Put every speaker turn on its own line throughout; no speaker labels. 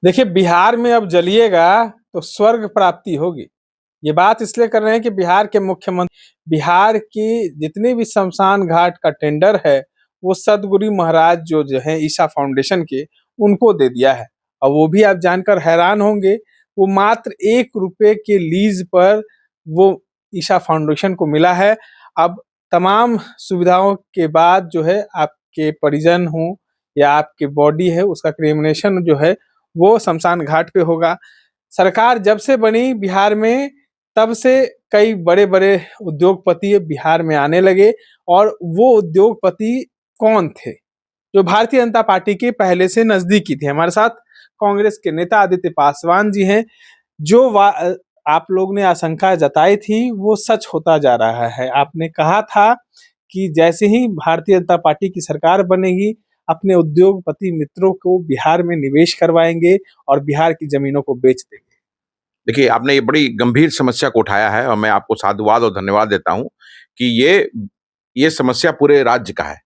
देखिए, बिहार में अब जलिएगा तो स्वर्ग प्राप्ति होगी। ये बात इसलिए कर रहे हैं कि बिहार के मुख्यमंत्री बिहार की जितनी भी शमशान घाट का टेंडर है, वो सदगुरु महाराज जो है ईशा फाउंडेशन के, उनको दे दिया है। और वो भी आप जानकर हैरान होंगे, वो मात्र 1 रुपए के लीज पर वो ईशा फाउंडेशन को मिला है। अब तमाम सुविधाओं के बाद जो है आपके परिजन हों या आपकी बॉडी है, उसका क्रेमेशन जो है वो शमशान घाट पे होगा। सरकार जब से बनी बिहार में, तब से कई बड़े-बड़े उद्योगपति बिहार में आने लगे। और वो उद्योगपति कौन थे? जो भारतीय जनता पार्टी के पहले से नजदीकी थे। हमारे साथ कांग्रेस के नेता आदित्य पासवान जी हैं। जो आप लोग ने आशंका जताई थी, वो सच होता जा रहा है। आपने कहा था कि जैसे ही भारतीय जनता पार्टी की सरकार बनेगी, अपने उद्योगपति मित्रों को बिहार में निवेश करवाएंगे और बिहार की जमीनों को बेच देंगे।
देखिए, आपने ये बड़ी गंभीर समस्या को उठाया है और मैं आपको साधुवाद और धन्यवाद देता हूं कि ये समस्या पूरे राज्य का है।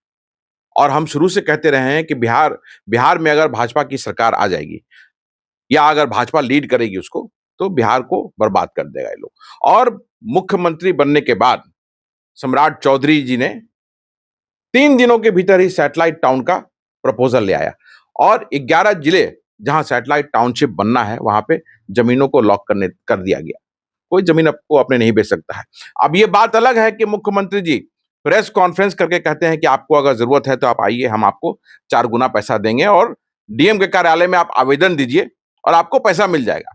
और हम शुरू से कहते रहे हैं कि बिहार बिहार में अगर भाजपा की सरकार आ जाएगी या अगर भाजपा लीड करेगी उसको, तो बिहार को बर्बाद कर देगा ये लोग। और मुख्यमंत्री बनने के बाद सम्राट चौधरी जी ने 3 दिनों के भीतर ही सैटेलाइट टाउन का प्रपोजल ले आया और 11 जिले जहां सैटेलाइट टाउनशिप बनना है वहां पे जमीनों को लॉक कर दिया गया। कोई जमीन आपको अपने नहीं बेच सकता है। अब ये बात अलग है कि मुख्यमंत्री जी प्रेस कॉन्फ्रेंस करके कहते हैं कि आपको अगर जरूरत है तो आप आइए, हम आपको 4 गुना पैसा देंगे और डीएम के कार्यालय में आप आवेदन दीजिए और आपको पैसा मिल जाएगा।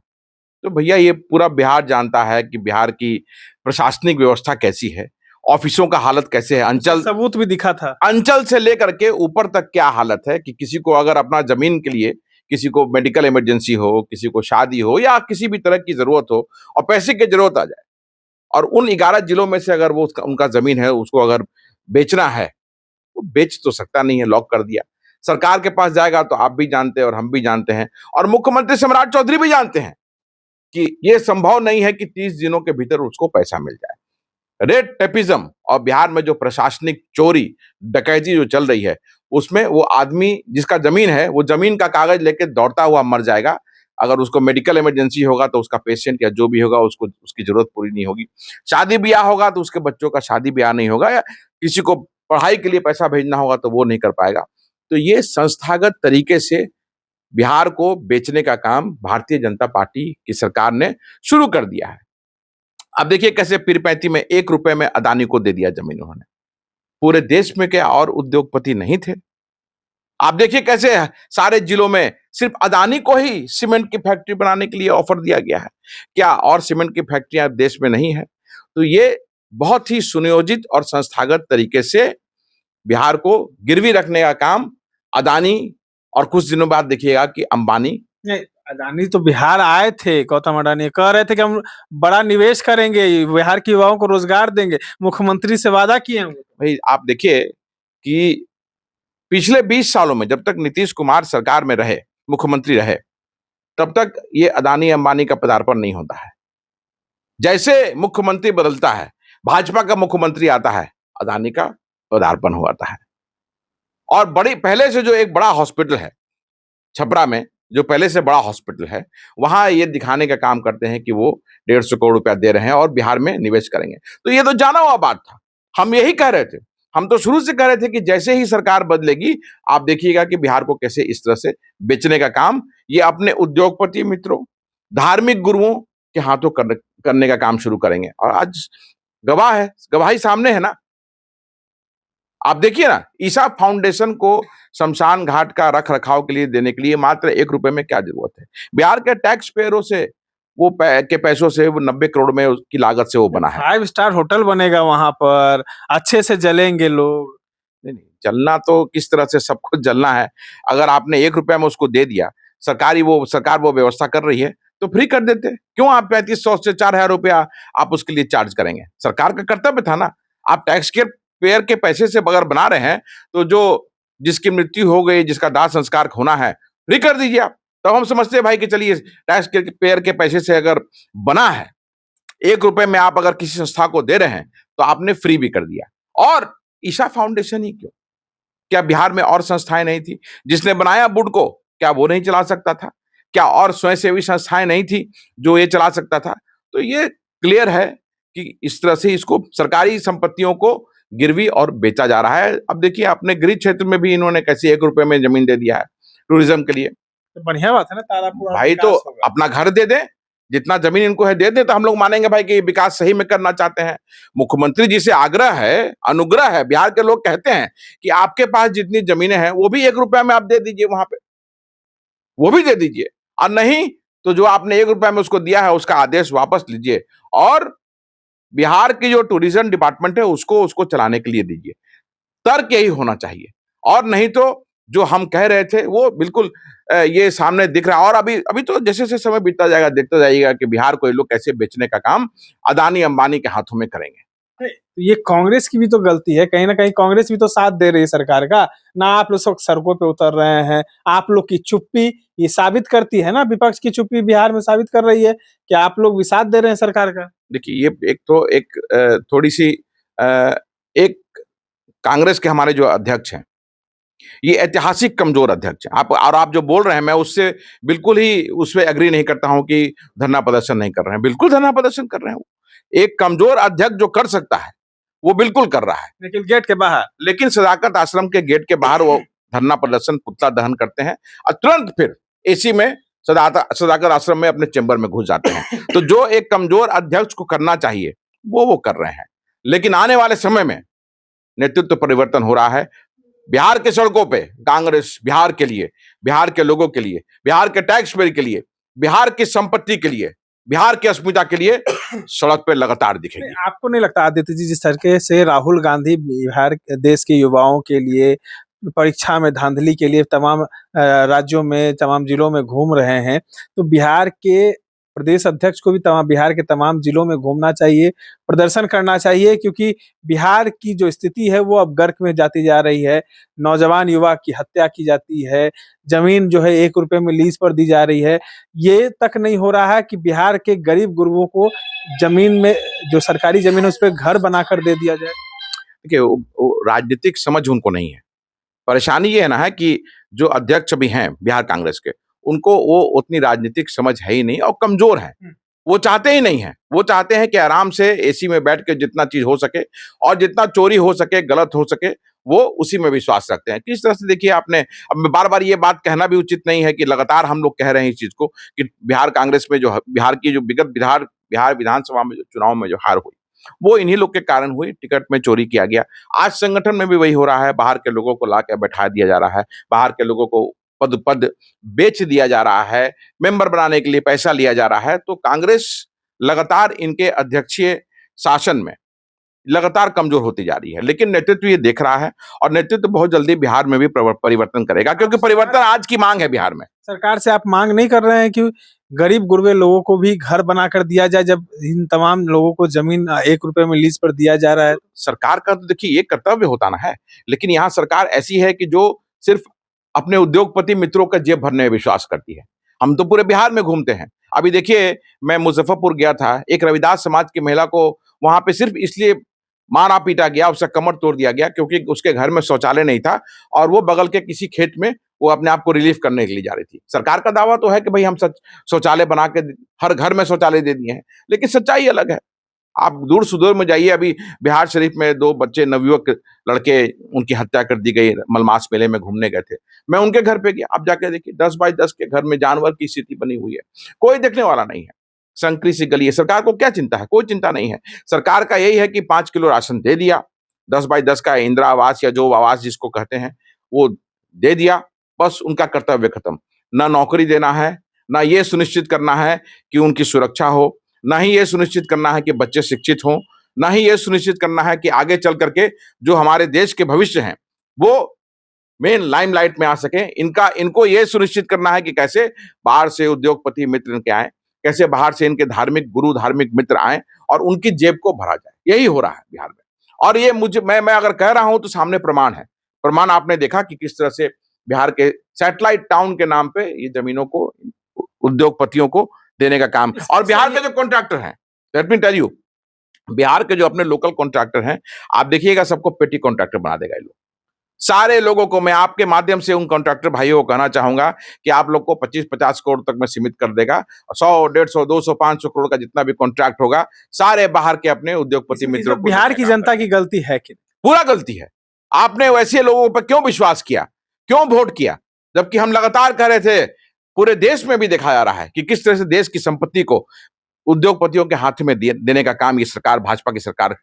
तो भैया, ये पूरा बिहार जानता है कि बिहार की प्रशासनिक व्यवस्था कैसी है, ऑफिसों का हालत कैसे है, अंचल
सबूत भी दिखा था।
अंचल से लेकर के ऊपर तक क्या हालत है कि किसी को अगर अपना जमीन के लिए, किसी को मेडिकल इमरजेंसी हो, किसी को शादी हो या किसी भी तरह की जरूरत हो और पैसे की जरूरत आ जाए और उन 11 जिलों में से अगर वो उनका जमीन है उसको अगर बेचना है, तो बेच तो सकता नहीं है, लॉक कर दिया। सरकार के पास जाएगा तो आप भी जानते हैं और हम भी जानते हैं और मुख्यमंत्री सम्राट चौधरी भी जानते हैं कि यह संभव नहीं है कि 30 दिनों के भीतर उसको पैसा मिल जाए। रेड टेपिज्म और बिहार में जो प्रशासनिक चोरी डकैती जो चल रही है, उसमें वो आदमी जिसका जमीन है वो जमीन का कागज लेके दौड़ता हुआ मर जाएगा। अगर उसको मेडिकल इमरजेंसी होगा तो उसका पेशेंट या जो भी होगा उसको उसकी जरूरत पूरी नहीं होगी। शादी ब्याह होगा तो उसके बच्चों का शादी ब्याह नहीं होगा या किसी को पढ़ाई के लिए पैसा भेजना होगा तो वो नहीं कर पाएगा। तो ये संस्थागत तरीके से बिहार को बेचने का काम भारतीय जनता पार्टी की सरकार ने शुरू कर दिया है। अब देखिए कैसे पीरपैंती में 1 रुपए में अदानी को दे दिया जमीन उन्होंने। पूरे देश में क्या और उद्योगपति नहीं थे? आप देखिए कैसे सारे जिलों में सिर्फ अदानी को ही सीमेंट की फैक्ट्री बनाने के लिए ऑफर दिया गया है। क्या और सीमेंट की फैक्ट्रियां देश में नहीं है? तो ये बहुत ही सुनियोजित और संस्थागत तरीके से बिहार को गिरवी रखने का काम अदानी और कुछ दिनों बाद देखिएगा कि अंबानी।
नहीं, अडानी तो बिहार आए थे। गौतम अडानी कह रहे थे कि हम बड़ा निवेश करेंगे, बिहार के युवाओं को रोजगार देंगे। मुख्यमंत्री से वादा किए हैं वो।
भाई आप देखिए कि पिछले 20 सालों में जब तक नीतीश कुमार सरकार में रहे, मुख्यमंत्री रहे, तब तक ये अदानी अंबानी का पदार्पण नहीं होता है। जैसे मुख्यमंत्री बदलता है, भाजपा का मुख्यमंत्री आता है, अदानी का पदार्पण होता है। और बड़ी पहले से जो एक बड़ा हॉस्पिटल है छपरा में, जो पहले से बड़ा हॉस्पिटल है, वहां ये दिखाने का काम करते हैं कि वो 150 करोड़ रुपया दे रहे हैं और बिहार में निवेश करेंगे। तो ये तो जाना हुआ बात था। हम यही कह रहे थे, हम तो शुरू से कह रहे थे कि जैसे ही सरकार बदलेगी आप देखिएगा कि बिहार को कैसे इस तरह से बेचने का काम ये अपने उद्योगपति मित्रों, धार्मिक गुरुओं के हाथों करने का काम शुरू करेंगे। और आज गवाह है, गवाही सामने है ना। आप देखिए ना, ईशा फाउंडेशन को शमशान घाट का रख रखाव के लिए देने के लिए मात्र 1 रुपए में क्या जरूरत है? बिहार के टैक्स पेयरों से वो के पैसों से वो 90 करोड़ में उसकी लागत से वो बना है।
5 स्टार होटल बनेगा वहां पर, अच्छे से जलेंगे लोग।
नहीं नहीं, जलना तो किस तरह से सब कुछ जलना है। अगर आपने 1 रुपया में उसको दे दिया, सरकार वो व्यवस्था कर रही है तो फ्री कर देते। क्यों आप 3500 से 4000 रुपया आप उसके लिए चार्ज करेंगे? सरकार का कर्तव्य था ना। आप टैक्स के पेयर के पैसे से अगर बना रहे हैं तो जो जिसकी मृत्यु हो गई, जिसका दाह संस्कार होना है, फ्री कर दीजिए आप। तब हम समझते हैं भाई कि चलिए टैक्स के पेयर के पैसे से अगर बना है, 1 रुपए में आप अगर किसी संस्था को दे रहे हैं तो आपने फ्री भी कर दिया। और ईशा फाउंडेशन ही क्यों? क्या बिहार में और संस्थाएं नहीं थी? जिसने बनाया बुड को, क्या वो नहीं चला सकता था? क्या और स्वयंसेवी संस्थाएं नहीं थी जो ये चला सकता था? तो ये क्लियर है कि इस तरह से इसको सरकारी संपत्तियों को गिरवी और बेचा जा रहा है। अब देखिए अपने गृह क्षेत्र में भी इन्होंने कैसे 1 रुपए में जमीन दे दिया है टूरिज्म के लिए।
तो बढ़िया बात है ना, तारापुर
भाई तो अपना घर दे दें, जितना जमीन इनको है दे दें, तो हम लोग मानेंगे भाई कि विकास सही में करना चाहते हैं। मुख्यमंत्री जी से आग्रह है, अनुग्रह है। बिहार के लोग कहते हैं कि आपके पास जितनी जमीनें हैं वो भी 1 रुपया में आप दे दीजिए, वहां पे वो भी दे दीजिए, और नहीं तो जो आपने 1 रुपया में उसको दिया है उसका आदेश वापस लीजिए और बिहार की जो टूरिज्म डिपार्टमेंट है उसको उसको चलाने के लिए दीजिए। तर्क यही होना चाहिए, और नहीं तो जो हम कह रहे थे वो बिल्कुल ये सामने दिख रहा है। और अभी अभी तो जैसे जैसे समय बीतता जाएगा देखता जाइएगा कि बिहार को ये लोग कैसे बेचने का काम अदानी अंबानी के हाथों में करेंगे।
ये कांग्रेस की भी तो गलती है, कहीं ना कहीं कांग्रेस भी तो साथ दे रही है सरकार का ना। आप लोग सब सड़कों पे उतर रहे हैं, आप लोग की चुप्पी ये साबित करती है ना, विपक्ष की चुप्पी बिहार में साबित कर रही है कि आप लोग भी साथ दे रहे हैं सरकार का।
देखिए ये एक थोड़ी सी एक कांग्रेस के हमारे जो अध्यक्ष हैं ये ऐतिहासिक कमजोर अध्यक्ष हैं। आप जो बोल रहे हैं मैं उससे बिल्कुल ही उसमें एग्री नहीं करता हूं कि धरना प्रदर्शन नहीं कर रहे हैं। बिल्कुल धरना प्रदर्शन कर रहे हैं। एक कमजोर अध्यक्ष जो कर सकता है वो बिल्कुल कर रहा है,
लेकिन गेट के बाहर,
लेकिन सदाकत आश्रम के गेट के बाहर वो धरना प्रदर्शन पुतला दहन करते हैं और तुरंत फिर एसी में सदाकत आश्रम में अपने चेंबर में घुस जाते हैं। तो जो एक कमजोर अध्यक्ष को करना चाहिए वो कर रहे हैं। लेकिन आने वाले समय में नेतृत्व परिवर्तन हो रहा है। बिहार के सड़कों पे कांग्रेस बिहार के लिए, बिहार के लोगों के लिए, बिहार के टैक्स पेयर के लिए, बिहार की संपत्ति के लिए, बिहार की अस्मिता के लिए सड़क पे लगातार दिखेगी।
आपको नहीं लगता आदित्य जी, जिस तरीके से राहुल गांधी बिहार देश के युवाओं के लिए परीक्षा में धांधली के लिए तमाम राज्यों में, तमाम जिलों में घूम रहे हैं, तो बिहार के प्रदेश अध्यक्ष को भी तमाम बिहार के तमाम जिलों में घूमना चाहिए, प्रदर्शन करना चाहिए, क्योंकि बिहार की जो स्थिति है वो अब गर्क में जाती जा रही है। नौजवान युवा की हत्या की जाती है, जमीन जो है 1 रुपए में लीज पर दी जा रही है। ये तक नहीं हो रहा है कि बिहार के गरीब गुरबों को जमीन में, जो सरकारी जमीन है उस पर घर बनाकर दे दिया जाए।
देखिए वो राजनीतिक समझ उनको नहीं है। परेशानी ये है ना है कि जो अध्यक्ष भी हैं बिहार कांग्रेस के, उनको वो उतनी राजनीतिक समझ है ही नहीं और कमजोर हैं। वो चाहते ही नहीं है। वो चाहते हैं कि आराम से एसी में बैठ के जितना चीज हो सके और जितना चोरी हो सके, गलत हो सके, वो उसी में विश्वास रखते हैं। किस तरह से देखिए आपने, अब बार बार ये बात कहना भी उचित नहीं है कि लगातार हम लोग कह रहे हैं इस चीज को कि बिहार कांग्रेस में जो बिहार की जो विगत बिहार विधानसभा में जो चुनाव में जो हार हुई वो इन्हीं लोग के कारण हुई। टिकट में चोरी किया गया। आज संगठन में भी वही हो रहा है। बाहर के लोगों को लाकर बैठा दिया जा रहा है, बाहर के लोगों को पद बेच दिया जा रहा है, मेंबर बनाने के लिए पैसा लिया जा रहा है। तो कांग्रेस लगातार इनके अध्यक्षीय शासन में लगातार कमजोर होती जा रही है। लेकिन नेतृत्व ये देख रहा है और नेतृत्व बहुत जल्दी बिहार में भी परिवर्तन करेगा, क्योंकि परिवर्तन आज की मांग है बिहार में।
सरकार से आप मांग नहीं कर रहे हैं कि गरीब गुरबे लोगों को भी घर बनाकर दिया जाए, जब इन तमाम लोगों को जमीन 1 रुपए में लीज पर दिया जा रहा है?
सरकार का तो देखिए ये कर्तव्य होता ना है, लेकिन यहाँ सरकार ऐसी है कि जो सिर्फ अपने उद्योगपति मित्रों का जेब भरने में विश्वास करती है। हम तो पूरे बिहार में घूमते हैं। अभी देखिए मैं मुजफ्फरपुर गया था, एक रविदास समाज की महिला को वहां पे सिर्फ इसलिए मारा पीटा गया, उसका कमर तोड़ दिया गया क्योंकि उसके घर में शौचालय नहीं था और वो बगल के किसी खेत में वो अपने आप को रिलीफ करने के लिए जा रही थी। सरकार का दावा तो है कि भाई हम शौचालय बना के हर घर में शौचालय दे दिए हैं, लेकिन सच्चाई अलग है। आप दूर सुदूर में जाइए, अभी बिहार शरीफ में 2 बच्चे नवयुवक लड़के उनकी हत्या कर दी गई, मलमास मेले में घूमने गए थे। मैं उनके घर पे गया, आप जाके देखिए 10 बाई 10 के घर में जानवर की स्थिति बनी हुई है, कोई देखने वाला नहीं है। संकरी सी गली है। सरकार को क्या चिंता है? कोई चिंता नहीं है। सरकार का यही है कि 5 किलो राशन दे दिया, 10 बाई 10 का इंदिरा आवास या जो आवास जिसको कहते हैं वो दे दिया, बस उनका कर्तव्य खत्म। ना नौकरी देना है, ना ये सुनिश्चित करना है कि उनकी सुरक्षा हो, ना ही ये सुनिश्चित करना है कि बच्चे शिक्षित हों, ना ही ये सुनिश्चित करना है कि आगे चल करके जो हमारे देश के भविष्य हैं वो मेन लाइमलाइट में आ सके। इनको ये सुनिश्चित करना है कि कैसे बाहर से उद्योगपति मित्र इनके आए, कैसे बाहर से इनके धार्मिक गुरु, धार्मिक मित्र आए और उनकी जेब को भरा जाए। यही हो रहा है बिहार में। और ये मैं अगर कह रहा हूं तो सामने प्रमाण है। प्रमाण आपने देखा कि किस तरह से बिहार के सैटेलाइट टाउन के नाम पे ये जमीनों को उद्योगपतियों को देने का काम। और बिहार के जो कॉन्ट्रैक्टर हैं, let me tell you, Bihar के जो अपने लोकल कॉन्ट्रैक्टर हैं, आप देखिएगा सबको पेटी कॉन्ट्रैक्टर बना देगा ये लोग। सारे लोगों को मैं आपके माध्यम से उन कॉन्ट्रैक्टर भाइयों को कहना चाहूंगा कि आप लोग को 25-50 करोड़ तक में सीमित कर देगा। 100, 150, 200, 500 करोड़ का जितना भी कॉन्ट्रैक्ट होगा, सारे बाहर के अपने उद्योगपति मित्रों को
बिहार की जनता की गलती है कि
पूरा गलती है। आपने वैसे लोगों पर क्यों विश्वास किया, क्यों वोट किया, जबकि हम लगातार कह रहे थे, पूरे देश में भी देखा जा रहा है कि किस तरह से देश की संपत्ति को उद्योगपतियों के हाथ में देने का काम ये सरकार, भाजपा की सरकार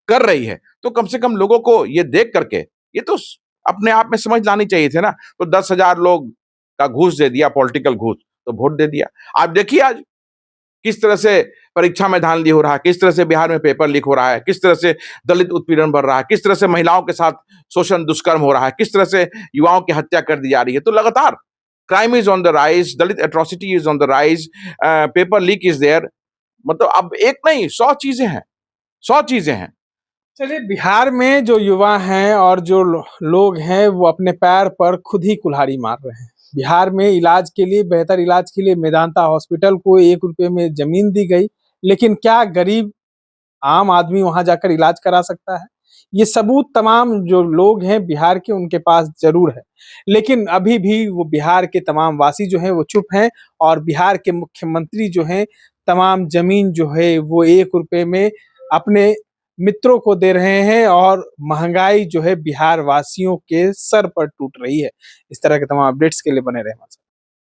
कर रही है। तो कम से कम लोगों को ये देख करके ये तो अपने आप में समझ लानी चाहिए थे ना। तो 10,000 लोग का घूस दे दिया, पॉलिटिकल घूस, तो वोट दे दिया। आप देखिए आज किस तरह से परीक्षा में धांधली हो रहा है, किस तरह से बिहार में पेपर लीक हो रहा है, किस तरह से दलित उत्पीड़न बढ़ रहा है, किस तरह से महिलाओं के साथ शोषण दुष्कर्म हो रहा है, किस तरह से युवाओं की हत्या कर दी जा रही है। तो लगातार crime is on the rise, Dalit atrocity is on the rise, paper leak is there. मतलब अब एक नहीं 100 चीजें हैं, 100 चीजें हैं।
चलिए, बिहार में जो युवा हैं और जो लोग हैं वो अपने पैर पर खुद ही कुल्हाड़ी मार रहे हैं। बिहार में इलाज के लिए, बेहतर इलाज के लिए मेदांता हॉस्पिटल को 1 रुपए में जमीन दी गई, लेकिन क्या गरीब आम आदमी वहां जाकर इलाज करा सकता है? ये सबूत तमाम जो लोग हैं बिहार के, उनके पास जरूर है, लेकिन अभी भी वो बिहार के तमाम वासी जो हैं वो चुप हैं। और बिहार के मुख्यमंत्री जो हैं तमाम जमीन जो है वो 1 रुपए में अपने मित्रों को दे रहे हैं, और महंगाई जो है बिहार वासियों के सर पर टूट रही है। इस तरह के तमाम अपडेट्स के लिए बने रहें हमारे साथ।